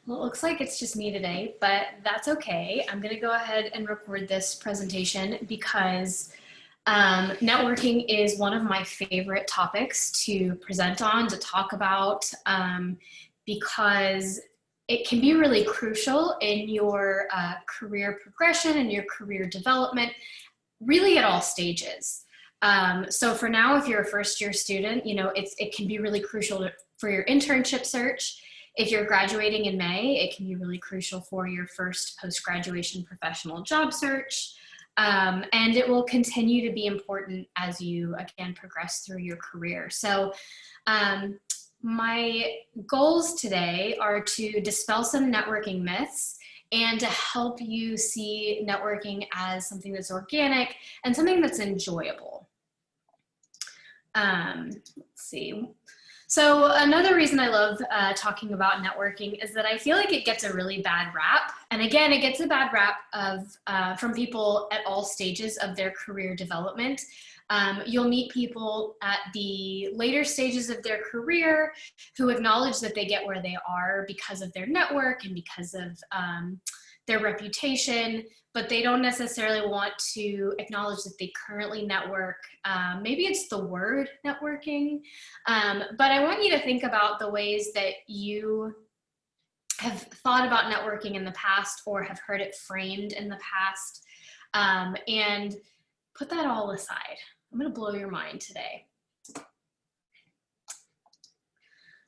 Well, it looks like it's just me today, but that's okay. I'm going to go ahead and record this presentation because networking is one of my favorite topics to present on, to talk about, because it can be really crucial in your career progression and your career development, really at all stages. So for now, if you're a first year student, you know, it can be really crucial for your internship search. If you're graduating in May, it can be really crucial for your first post-graduation professional job search. And it will continue to be important as you, again, progress through your career. So my goals today are to dispel some networking myths and to help you see networking as something that's organic and something that's enjoyable. Let's see. So another reason I love talking about networking is that I feel like it gets a really bad rap. And again, it gets a bad rap from people at all stages of their career development. You'll meet people at the later stages of their career who acknowledge that they get where they are because of their network and because of their reputation, but they don't necessarily want to acknowledge that they currently network. Maybe it's the word networking, but I want you to think about the ways that you have thought about networking in the past or have heard it framed in the past, and put that all aside. I'm going to blow your mind today.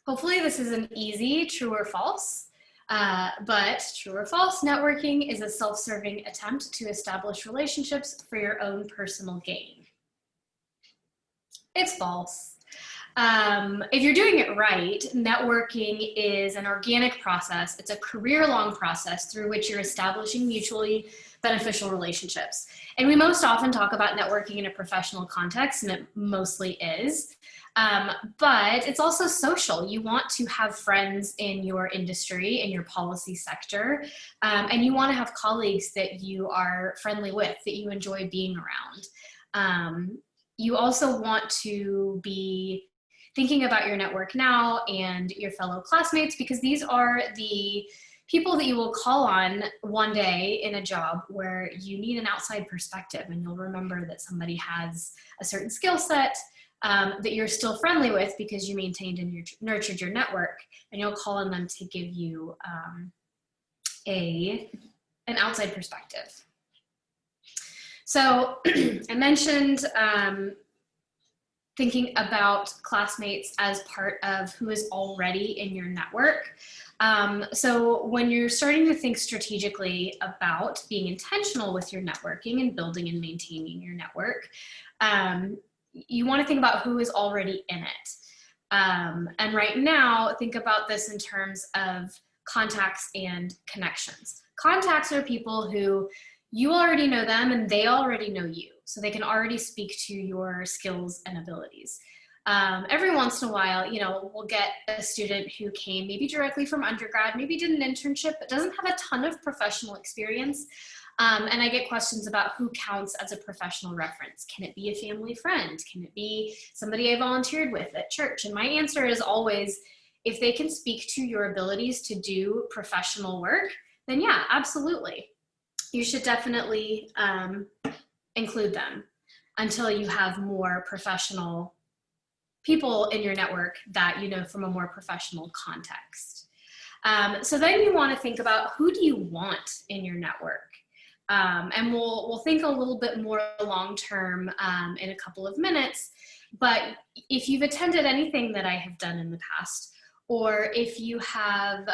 Hopefully this is an easy true or false. But true or false, networking is a self-serving attempt to establish relationships for your own personal gain. It's false. If you're doing it right, networking is an organic process. It's a career-long process through which you're establishing mutually beneficial relationships. And we most often talk about networking in a professional context, and it mostly is. But it's also social. You want to have friends in your industry, in your policy sector, and you want to have colleagues that you are friendly with, that you enjoy being around. You also want to be thinking about your network now and your fellow classmates, because these are the people that you will call on one day in a job where you need an outside perspective, and you'll remember that somebody has a certain skill set that you're still friendly with because you maintained and nurtured your network, and you'll call on them to give you an outside perspective. So I mentioned thinking about classmates as part of who is already in your network. So when you're starting to think strategically about being intentional with your networking and building and maintaining your network, you want to think about who is already in it. And right now, think about this in terms of contacts and connections. Contacts are people who you already know them and they already know you. So they can already speak to your skills and abilities. Every once in a while, you know, we'll get a student who came maybe directly from undergrad, maybe did an internship, but doesn't have a ton of professional experience. And I get questions about who counts as a professional reference. Can it be a family friend? Can it be somebody I volunteered with at church? And my answer is always, if they can speak to your abilities to do professional work, then yeah, absolutely. You should definitely include them until you have more professional people in your network that you know from a more professional context. So then you want to think about, who do you want in your network? And we'll think a little bit more long-term in a couple of minutes, but if you've attended anything that I have done in the past, or if you have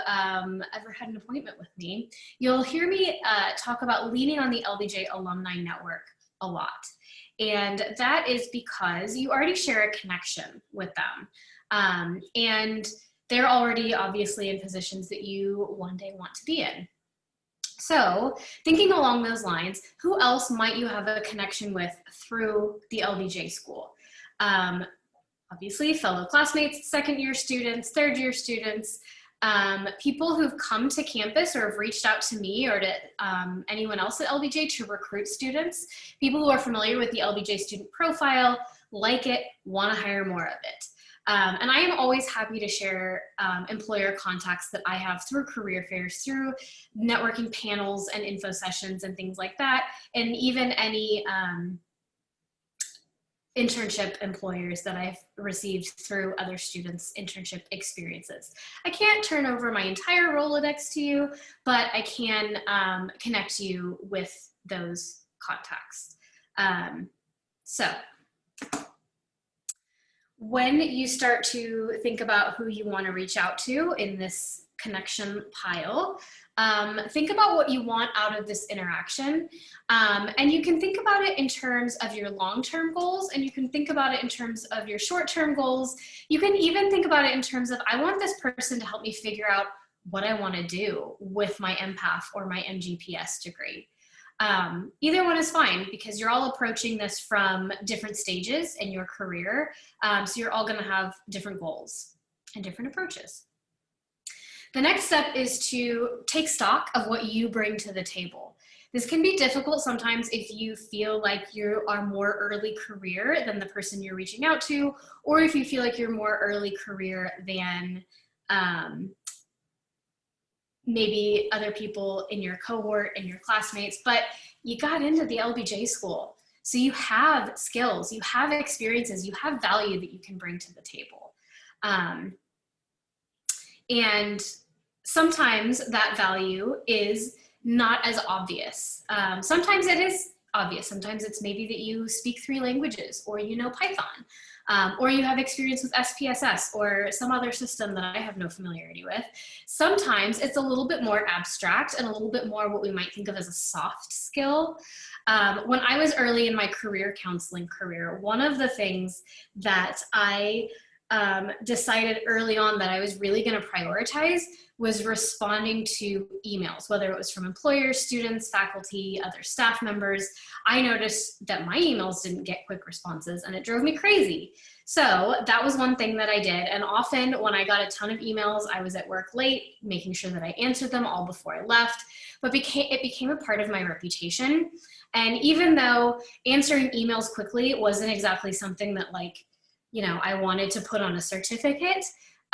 ever had an appointment with me, you'll hear me talk about leaning on the LBJ alumni network a lot. And that is because you already share a connection with them. And they're already obviously in positions that you one day want to be in. So thinking along those lines, who else might you have a connection with through the LBJ school? Obviously fellow classmates, second year students, third year students, people who've come to campus or have reached out to me or to anyone else at LBJ to recruit students, people who are familiar with the LBJ student profile, like it, want to hire more of it. And I am always happy to share employer contacts that I have through career fairs, through networking panels and info sessions and things like that, and even any internship employers that I've received through other students' internship experiences. I can't turn over my entire Rolodex to you, but I can connect you with those contacts. So when you start to think about who you want to reach out to in this connection pile, think about what you want out of this interaction. And you can think about it in terms of your long-term goals, and you can think about it in terms of your short-term goals. You can even think about it in terms of, I want this person to help me figure out what I want to do with my MPAF or my MGPS degree. Either one is fine, because you're all approaching this from different stages in your career. So you're all going to have different goals and different approaches. The next step is to take stock of what you bring to the table. This can be difficult sometimes if you feel like you are more early career than the person you're reaching out to, or if you feel like you're more early career than maybe other people in your cohort and your classmates, but you got into the LBJ school. So you have skills, you have experiences, you have value that you can bring to the table. And sometimes that value is not as obvious. Sometimes it is obvious. Sometimes it's maybe that you speak 3 languages, or you know Python, or you have experience with SPSS or some other system that I have no familiarity with. Sometimes it's a little bit more abstract and a little bit more what we might think of as a soft skill. When I was early in my career counseling career, one of the things that I decided early on that I was really going to prioritize was responding to emails, whether it was from employers, students, faculty, other staff members. I noticed that my emails didn't get quick responses, and it drove me crazy. So that was one thing that I did. And often when I got a ton of emails, I was at work late, making sure that I answered them all before I left. But it became a part of my reputation. And even though answering emails quickly wasn't exactly something that, like, you know, I wanted to put on a certificate,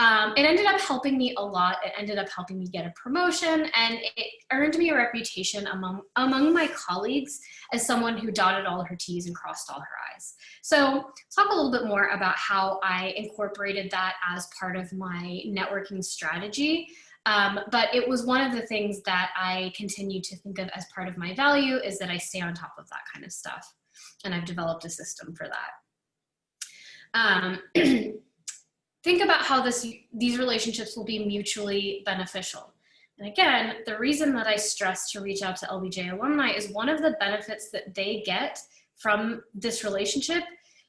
it ended up helping me a lot. It ended up helping me get a promotion, and it earned me a reputation among my colleagues as someone who dotted all her T's and crossed all her I's. So talk a little bit more about how I incorporated that as part of my networking strategy. But it was one of the things that I continue to think of as part of my value, is that I stay on top of that kind of stuff. And I've developed a system for that. Think about how these relationships will be mutually beneficial. And again, the reason that I stress to reach out to LBJ alumni is one of the benefits that they get from this relationship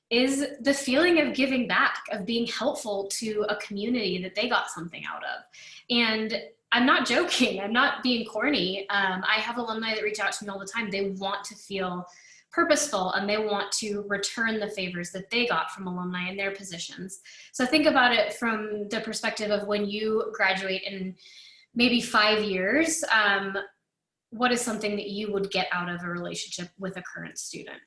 is the feeling of giving back, of being helpful to a community that they got something out of. And I'm not joking, I'm not being corny. I have alumni that reach out to me all the time. They want to feel purposeful, and they want to return the favors that they got from alumni in their positions. So think about it from the perspective of when you graduate in maybe 5 years, what is something that you would get out of a relationship with a current student?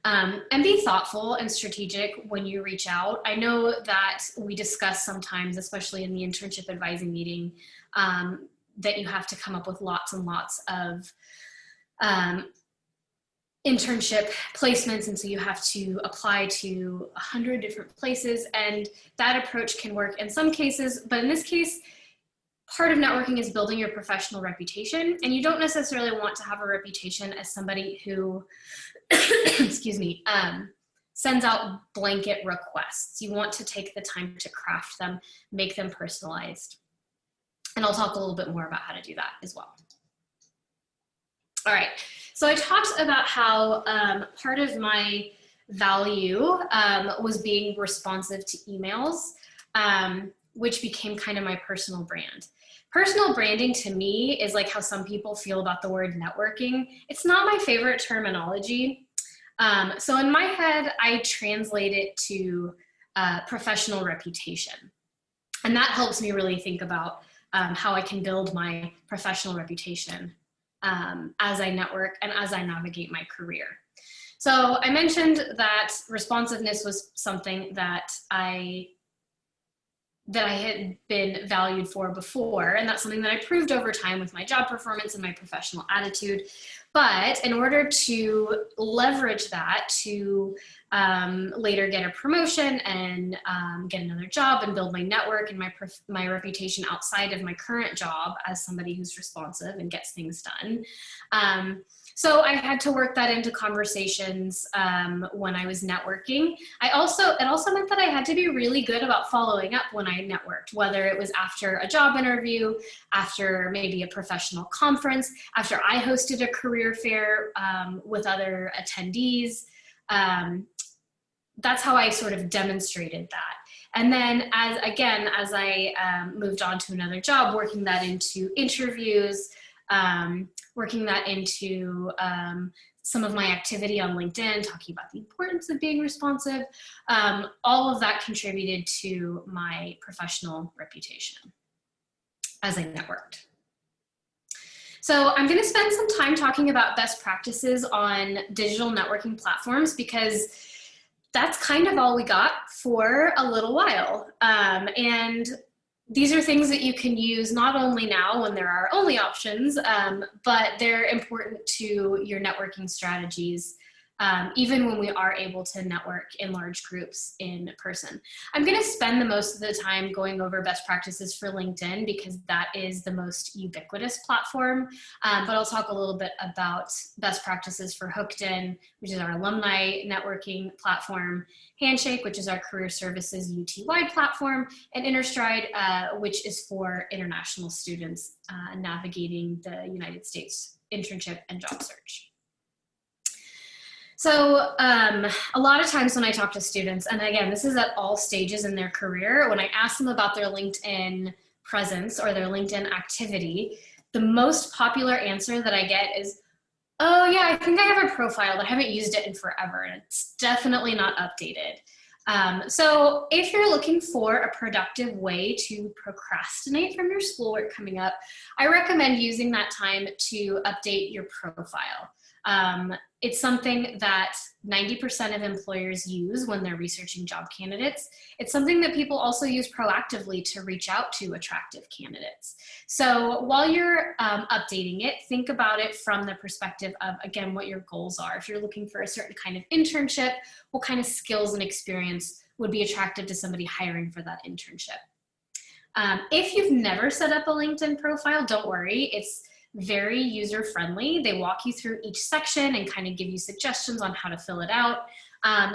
And be thoughtful and strategic when you reach out. I know that we discuss sometimes, especially in the internship advising meeting, that you have to come up with lots and lots of internship placements, and so you have to apply to 100 different places, and that approach can work in some cases, but in this case, part of networking is building your professional reputation, and you don't necessarily want to have a reputation as somebody who, excuse me, sends out blanket requests. You want to take the time to craft them, make them personalized, and I'll talk a little bit more about how to do that as well. All right. So I talked about how part of my value was being responsive to emails, which became kind of my personal brand. Personal branding to me is like how some people feel about the word networking. It's not my favorite terminology. So in my head, I translate it to professional reputation. And that helps me really think about how I can build my professional reputation as I network and as I navigate my career. So I mentioned that responsiveness was something that I had been valued for before, and that's something that I proved over time with my job performance and my professional attitude. But in order to leverage that to later get a promotion and get another job and build my network and my reputation outside of my current job as somebody who's responsive and gets things done, so I had to work that into conversations when I was networking. It also meant that I had to be really good about following up when I networked, whether it was after a job interview, after maybe a professional conference, after I hosted a career fair with other attendees. That's how I sort of demonstrated that. And then as I moved on to another job, working that into interviews, working that into some of my activity on LinkedIn, talking about the importance of being responsive, all of that contributed to my professional reputation as I networked. So I'm going to spend some time talking about best practices on digital networking platforms because that's kind of all we got for a little while. And these are things that you can use not only now when there are only options, but they're important to your networking strategies, even when we are able to network in large groups in person. I'm going to spend the most of the time going over best practices for LinkedIn because that is the most ubiquitous platform, but I'll talk a little bit about best practices for Hooked-In, which is our alumni networking platform, Handshake, which is our career services UT-wide platform, and InnerStride, which is for international students navigating the United States internship and job search. So a lot of times when I talk to students, and again, this is at all stages in their career, when I ask them about their LinkedIn presence or their LinkedIn activity, the most popular answer that I get is, oh yeah, I think I have a profile, but I haven't used it in forever, and it's definitely not updated. So if you're looking for a productive way to procrastinate from your schoolwork coming up, I recommend using that time to update your profile. It's something that 90% of employers use when they're researching job candidates. It's something that people also use proactively to reach out to attractive candidates. So while you're updating it, think about it from the perspective of, again, what your goals are. If you're looking for a certain kind of internship, what kind of skills and experience would be attractive to somebody hiring for that internship? If you've never set up a LinkedIn profile, don't worry. It's very user-friendly. They walk you through each section and kind of give you suggestions on how to fill it out.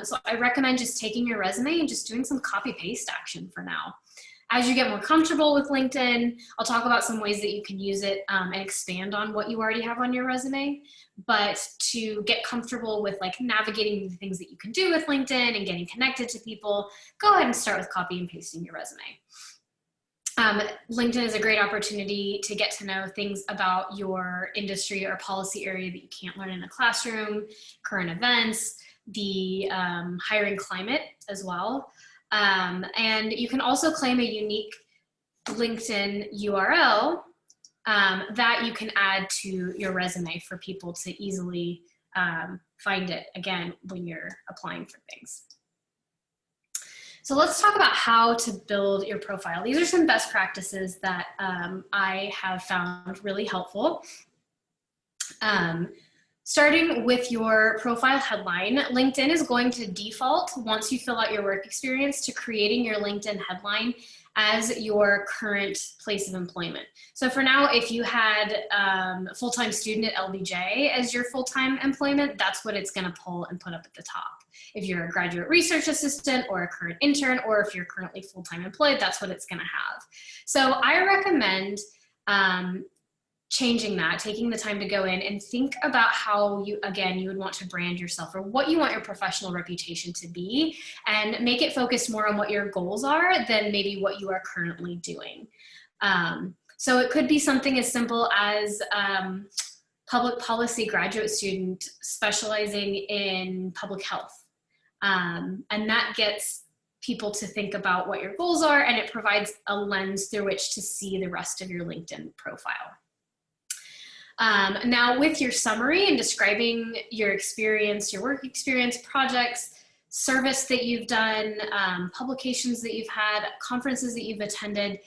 So I recommend just taking your resume and just doing some copy-paste action for now. As you get more comfortable with LinkedIn, I'll talk about some ways that you can use it and expand on what you already have on your resume. But to get comfortable with like navigating the things that you can do with LinkedIn and getting connected to people, go ahead and start with copy and pasting your resume. LinkedIn is a great opportunity to get to know things about your industry or policy area that you can't learn in a classroom, current events, the hiring climate as well. And you can also claim a unique LinkedIn URL that you can add to your resume for people to easily find it, again, when you're applying for things. So let's talk about how to build your profile. These are some best practices that I have found really helpful. Starting with your profile headline, LinkedIn is going to default, once you fill out your work experience, to creating your LinkedIn headline as your current place of employment. So for now, if you had full-time student at LBJ as your full-time employment, that's what it's gonna pull and put up at the top. If you're a graduate research assistant or a current intern, or if you're currently full-time employed, that's what it's gonna have. So I recommend changing that, taking the time to go in and think about how you would want to brand yourself or what you want your professional reputation to be, and make it focus more on what your goals are than maybe what you are currently doing. So it could be something as simple as public policy graduate student specializing in public health. And that gets people to think about what your goals are, and it provides a lens through which to see the rest of your LinkedIn profile. Now with your summary and describing your experience, your work experience, projects, service that you've done, publications that you've had, conferences that you've attended,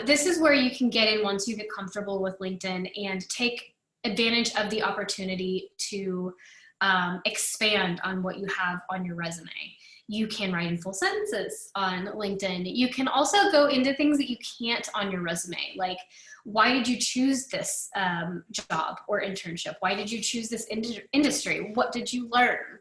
this is where you can get in once you get comfortable with LinkedIn and take advantage of the opportunity to expand on what you have on your resume. You can write in full sentences on LinkedIn. You can also go into things that you can't on your resume, like why did you choose this job or internship? Why did you choose this industry? What did you learn?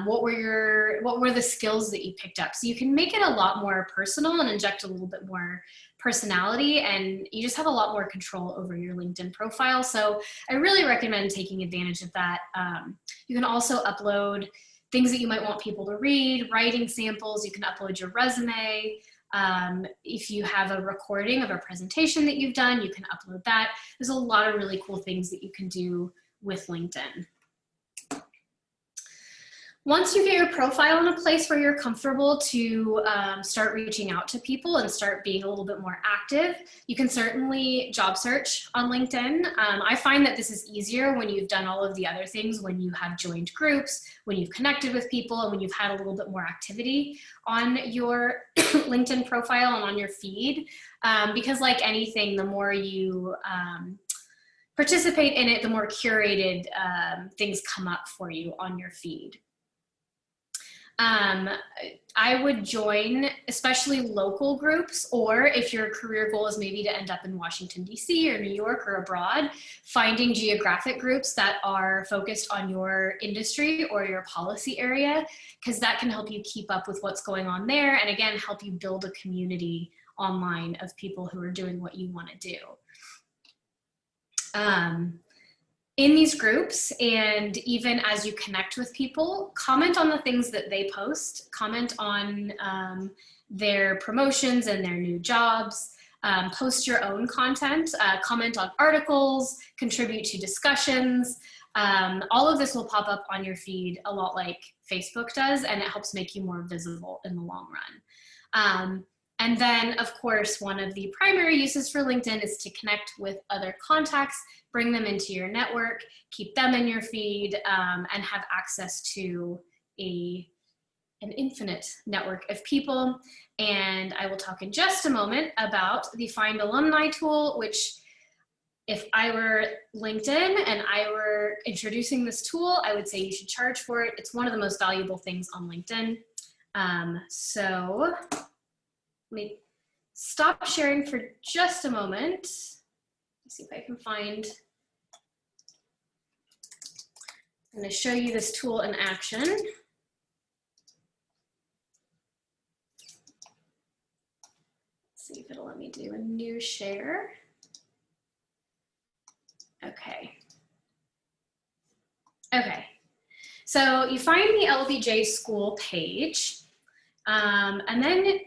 What were the skills that you picked up? So you can make it a lot more personal and inject a little bit more personality, and you just have a lot more control over your LinkedIn profile. So I really recommend taking advantage of that. You can also upload things that you might want people to read, writing samples. You can upload your resume. If you have a recording of a presentation that you've done, you can upload that. There's a lot of really cool things that you can do with LinkedIn. Once you get your profile in a place where you're comfortable to start reaching out to people and start being a little bit more active, you can certainly job search on LinkedIn. I find that this is easier when you've done all of the other things, when you have joined groups, when you've connected with people, and when you've had a little bit more activity on your LinkedIn profile and on your feed. Because like anything, the more you participate in it, the more curated things come up for you on your feed. I would join especially local groups, or if your career goal is maybe to end up in Washington, D.C. or New York or abroad, finding geographic groups that are focused on your industry or your policy area, because that can help you keep up with what's going on there, and again, help you build a community online of people who are doing what you want to do. In these groups, and even as you connect with people, comment on the things that they post, comment on their promotions and their new jobs, post your own content, comment on articles, contribute to discussions. All of this will pop up on your feed a lot like Facebook does, and it helps make you more visible in the long run. And then, of course, one of the primary uses for LinkedIn is to connect with other contacts, bring them into your network, keep them in your feed, and have access to an infinite network of people. And I will talk in just a moment about the Find Alumni tool, which if I were LinkedIn and I were introducing this tool, I would say you should charge for it. It's one of the most valuable things on LinkedIn. So let me stop sharing for just a moment. Let's see if I can find. I'm going to show you this tool in action. Let's see if it'll let me do a new share. Okay. Okay. So you find the LBJ school page, and then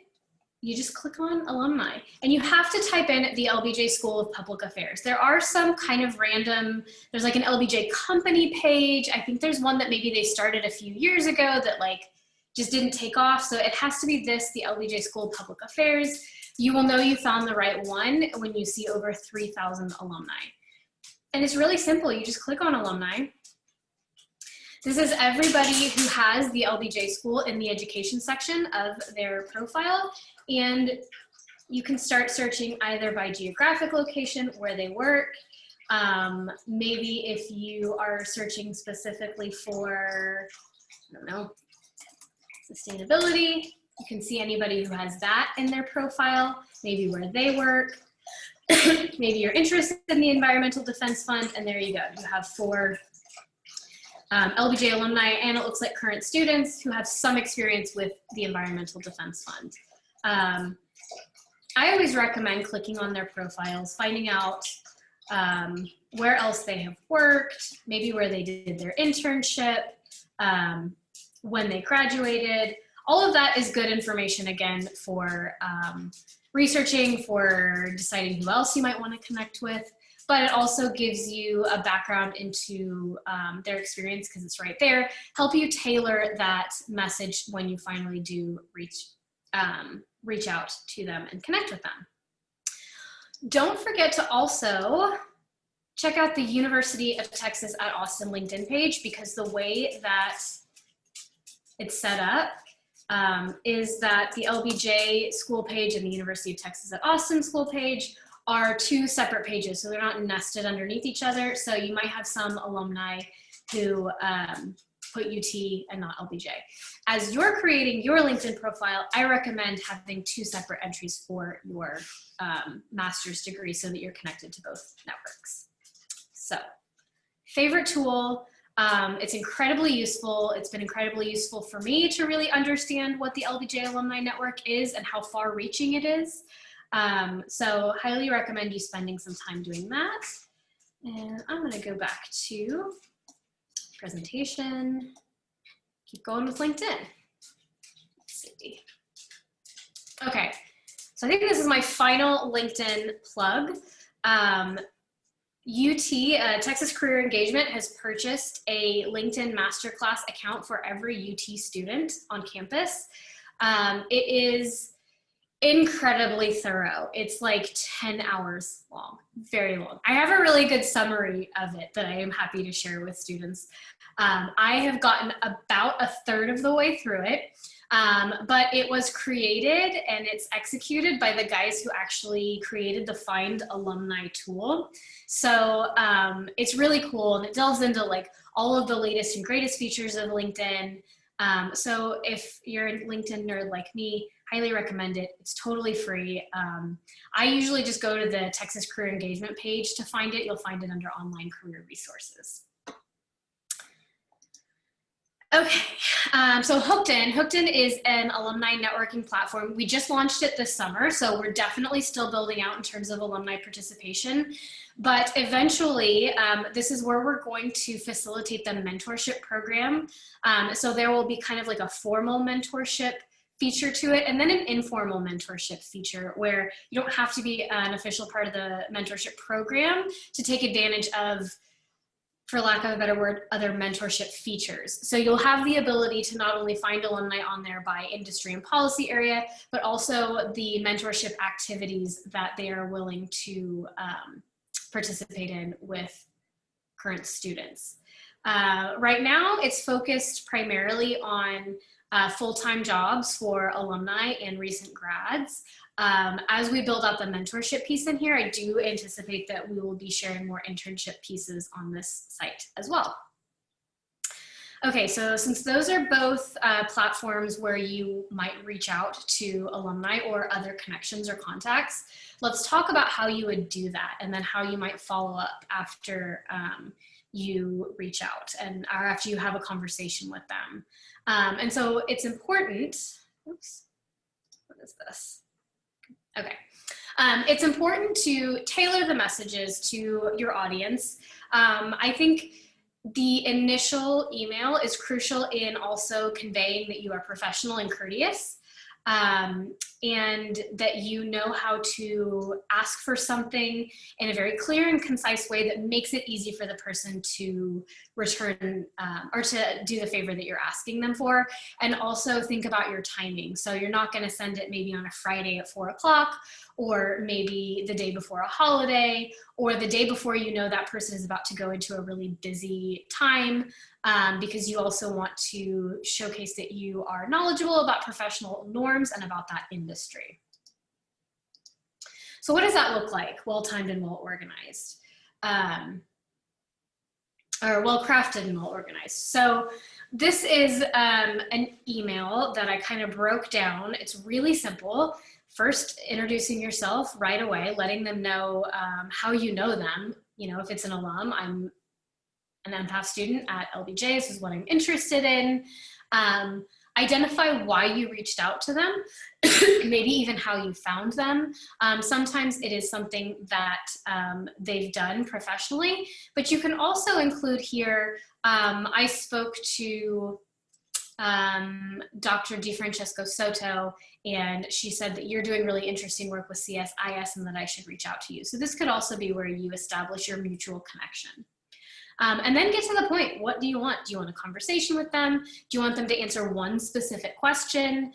you just click on alumni, and you have to type in the LBJ School of Public Affairs. There are some kind of random, there's like an LBJ company page. I think there's one that maybe they started a few years ago that like just didn't take off. So it has to be this, the LBJ School of Public Affairs. You will know you found the right one when you see over 3,000 alumni. And it's really simple. You just click on alumni. This is everybody who has the LBJ school in the education section of their profile, and you can start searching either by geographic location, where they work. Maybe if you are searching specifically for, I don't know, sustainability, you can see anybody who has that in their profile, maybe where they work. Maybe you're interested in the Environmental Defense Fund, and there you go. You have 4 LBJ alumni, and it looks like current students who have some experience with the Environmental Defense Fund. I always recommend clicking on their profiles, finding out where else they have worked, maybe where they did their internship, when they graduated. All of that is good information, again, for researching, for deciding who else you might want to connect with. But it also gives you a background into their experience, because it's right there, help you tailor that message when you finally do reach out to them and connect with them. Don't forget to also check out the University of Texas at Austin LinkedIn page, because the way that it's set up is that the LBJ school page and the University of Texas at Austin school page are two separate pages, so they're not nested underneath each other. So you might have some alumni who put UT and not LBJ. As you're creating your LinkedIn profile, I recommend having two separate entries for your master's degree so that you're connected to both networks. So, favorite tool, it's incredibly useful. It's been incredibly useful for me to really understand what the LBJ Alumni Network is and how far reaching it is. So highly recommend you spending some time doing that. And I'm gonna go back to presentation, keep going with LinkedIn. Let's see. Okay, so I think this is my final LinkedIn plug. UT, Texas Career Engagement, has purchased a LinkedIn Masterclass account for every UT student on campus. It is incredibly thorough. It's like 10 hours long, very long. I have a really good summary of it that I am happy to share with students. I have gotten about a third of the way through it, but it was created and it's executed by the guys who actually created the Find Alumni tool. So it's really cool, and it delves into like all of the latest and greatest features of LinkedIn. So if you're a LinkedIn nerd like me, highly recommend it. It's totally free. I usually just go to the Texas Career Engagement page to find it. You'll find it under online career resources. Okay, so Hooked-In is an alumni networking platform. We just launched it this summer, so we're definitely still building out in terms of alumni participation. But eventually, this is where we're going to facilitate the mentorship program. So there will be kind of like a formal mentorship feature to it, and then an informal mentorship feature where you don't have to be an official part of the mentorship program to take advantage of, for lack of a better word, other mentorship features. So you'll have the ability to not only find alumni on there by industry and policy area, but also the mentorship activities that they are willing to participate in with current students. Right now, it's focused primarily on full-time jobs for alumni and recent grads. As we build out the mentorship piece in here, I do anticipate that we will be sharing more internship pieces on this site as well. Okay, so since those are both platforms where you might reach out to alumni or other connections or contacts, let's talk about how you would do that and then how you might follow up after you reach out and or after you have a conversation with them. And so it's important, oops, what is this? Okay, it's important to tailor the messages to your audience. I think the initial email is crucial in also conveying that you are professional and courteous, and that you know how to ask for something in a very clear and concise way that makes it easy for the person to return or to do the favor that you're asking them for. And also think about your timing. So you're not going to send it maybe on a Friday at 4 o'clock, or maybe the day before a holiday, or the day before you know that person is about to go into a really busy time, because you also want to showcase that you are knowledgeable about professional norms and about that industry. So what does that look like? Well-timed and well-organized, or well-crafted and well-organized. So this is an email that I kind of broke down. It's really simple. First, introducing yourself right away, letting them know how you know them. You know, if it's an alum, I'm an empath student at LBJ, this is what I'm interested in. Identify why you reached out to them, maybe even how you found them. Sometimes it is something that they've done professionally, but you can also include here, I spoke to Dr. DeFrancesco Soto, and she said that you're doing really interesting work with CSIS and that I should reach out to you. So this could also be where you establish your mutual connection. And then get to the point. What do you want? Do you want a conversation with them? Do you want them to answer one specific question?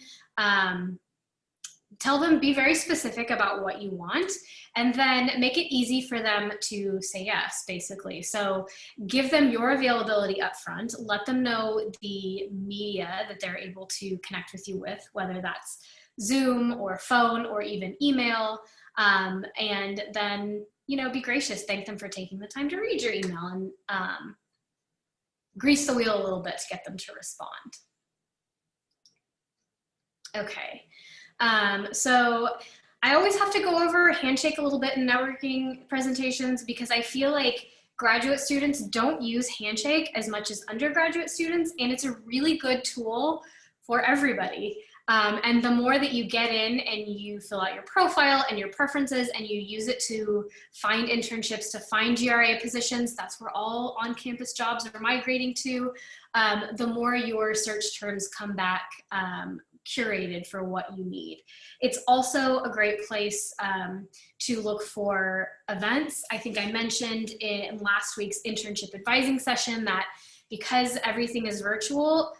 tell them, be very specific about what you want, and then make it easy for them to say yes, basically. So give them your availability up front, let them know the media that they're able to connect with you with, whether that's Zoom or phone or even email, and then, you know, be gracious, thank them for taking the time to read your email, and grease the wheel a little bit to get them to respond. Okay, so I always have to go over Handshake a little bit in networking presentations because I feel like graduate students don't use Handshake as much as undergraduate students, and it's a really good tool for everybody. And the more that you get in and you fill out your profile and your preferences and you use it to find internships, to find GRA positions, that's where all on-campus jobs are migrating to, the more your search terms come back curated for what you need. It's also a great place to look for events. I think I mentioned in last week's internship advising session that because everything is virtual,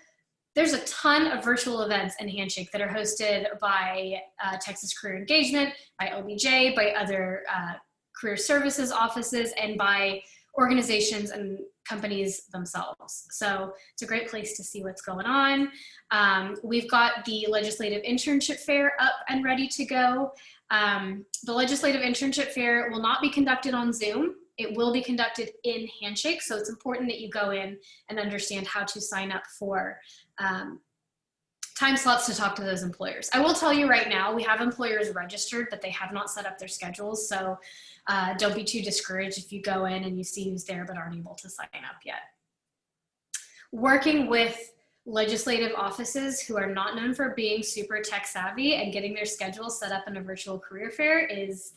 there's a ton of virtual events in Handshake that are hosted by Texas Career Engagement, by LBJ, by other career services offices, and by organizations and companies themselves. So it's a great place to see what's going on. We've got the Legislative Internship Fair up and ready to go. The Legislative Internship Fair will not be conducted on Zoom. It will be conducted in Handshake, so it's important that you go in and understand how to sign up for time slots to talk to those employers. I will tell you right now, we have employers registered, but they have not set up their schedules, so don't be too discouraged if you go in and you see who's there but aren't able to sign up yet. Working with legislative offices who are not known for being super tech savvy and getting their schedules set up in a virtual career fair is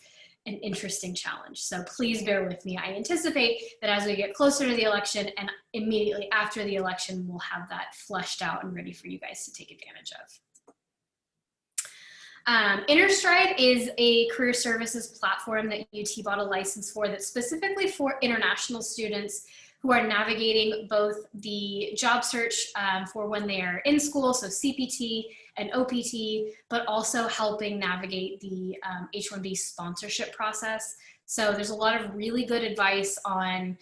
an interesting challenge. So please bear with me. I anticipate that as we get closer to the election and immediately after the election, we'll have that fleshed out and ready for you guys to take advantage of. InterStride is a career services platform that UT bought a license for that's specifically for international students who are navigating both the job search for when they are in school, so CPT and OPT, but also helping navigate the H-1B sponsorship process. So there's a lot of really good advice on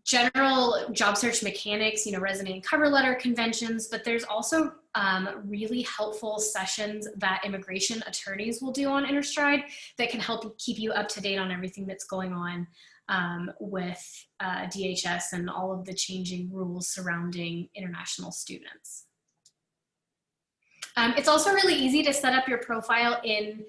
general job search mechanics, you know, resume and cover letter conventions, but there's also really helpful sessions that immigration attorneys will do on InterStride that can help keep you up to date on everything that's going on with DHS and all of the changing rules surrounding international students. It's also really easy to set up your profile in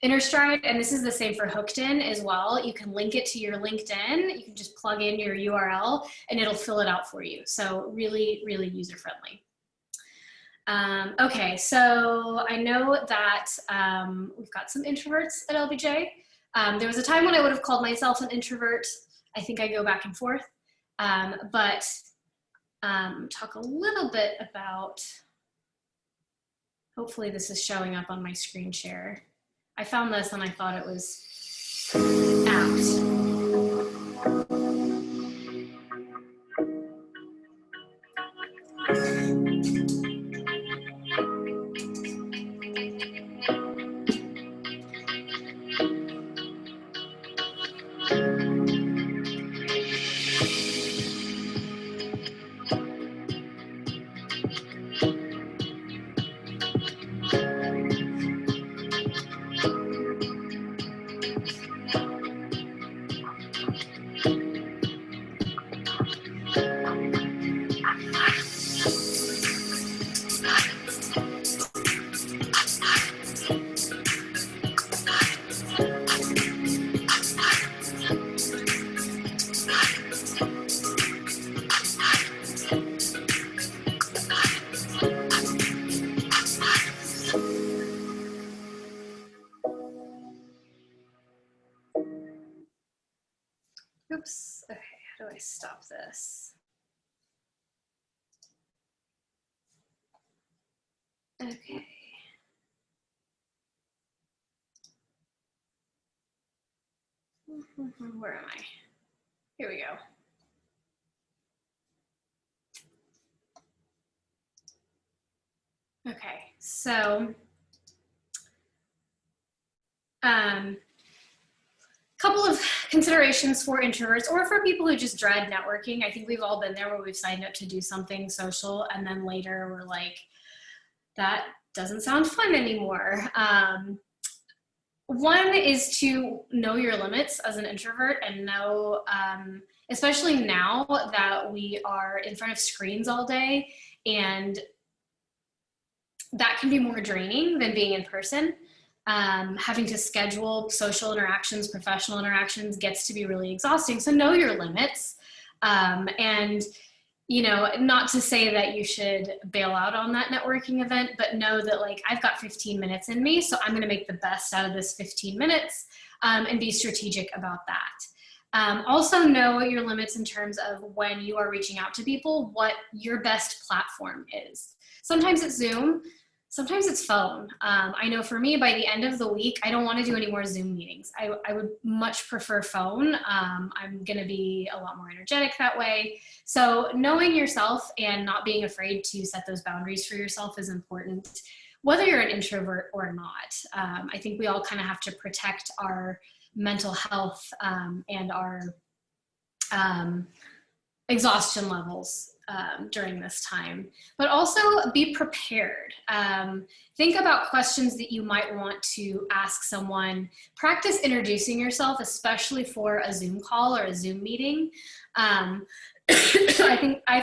InterStride, and this is the same for HookedIn as well. You can link it to your LinkedIn. You can just plug in your URL and it'll fill it out for you. So really, really user-friendly. Okay, so I know that we've got some introverts at LBJ. There was a time when I would have called myself an introvert. I think I go back and forth, but talk a little bit about, hopefully this is showing up on my screen share. I found this and I thought it was apt. Oops, okay, how do I stop this? Okay. Where am I? Here we go. Okay, so Couple of considerations for introverts or for people who just dread networking. I think we've all been there where we've signed up to do something social and then later we're like, that doesn't sound fun anymore. One is to know your limits as an introvert and know, especially now that we are in front of screens all day, and that can be more draining than being in person. Having to schedule social interactions, professional interactions gets to be really exhausting. So know your limits. And, you know, not to say that you should bail out on that networking event, but know that like, I've got 15 minutes in me, so I'm going to make the best out of this 15 minutes and be strategic about that. Also know your limits in terms of when you are reaching out to people, what your best platform is. Sometimes it's Zoom. Sometimes it's phone. I know for me, by the end of the week, I don't want to do any more Zoom meetings. I would much prefer phone. I'm going to be a lot more energetic that way. So knowing yourself and not being afraid to set those boundaries for yourself is important, whether you're an introvert or not. I think we all kind of have to protect our mental health and our exhaustion levels during this time, but also be prepared. Think about questions that you might want to ask someone. Practice introducing yourself, especially for a Zoom call or a Zoom meeting. I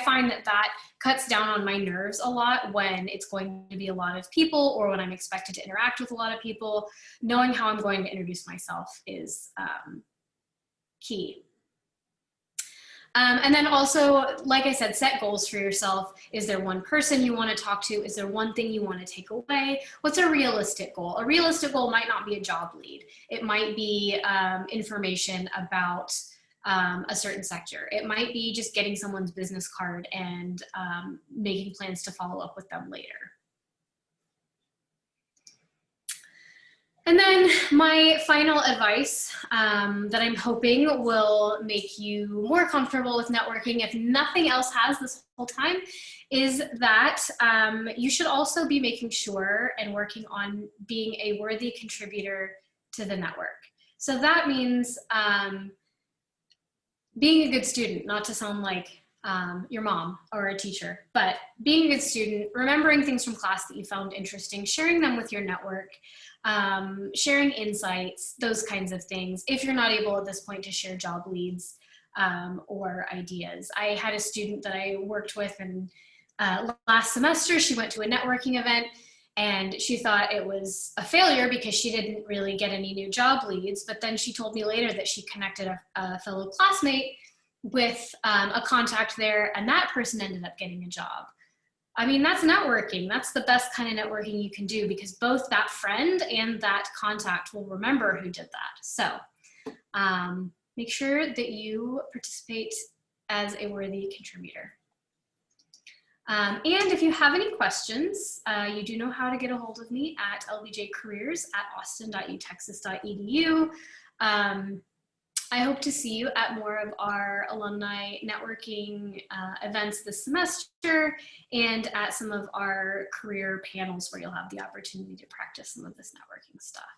find that cuts down on my nerves a lot when it's going to be a lot of people or when I'm expected to interact with a lot of people. Knowing how I'm going to introduce myself is key. And then also, like I said, set goals for yourself. Is there one person you want to talk to? Is there one thing you want to take away? What's a realistic goal? A realistic goal might not be a job lead. It might be information about a certain sector. It might be just getting someone's business card and making plans to follow up with them later. And then my final advice that I'm hoping will make you more comfortable with networking, if nothing else has this whole time, is that you should also be making sure and working on being a worthy contributor to the network. So that means being a good student, not to sound like your mom or a teacher, but being a good student, remembering things from class that you found interesting, sharing them with your network, sharing insights, those kinds of things. If you're not able at this point to share job leads or ideas. I had a student that I worked with and last semester, she went to a networking event and she thought it was a failure because she didn't really get any new job leads. But then she told me later that she connected a fellow classmate with a contact there, and that person ended up getting a job. I mean, that's networking. That's the best kind of networking you can do, because both that friend and that contact will remember who did that. So make sure that you participate as a worthy contributor. And if you have any questions, you do know how to get a hold of me at lbjcareers@austin.utexas.edu. I hope to see you at more of our alumni networking events this semester and at some of our career panels where you'll have the opportunity to practice some of this networking stuff.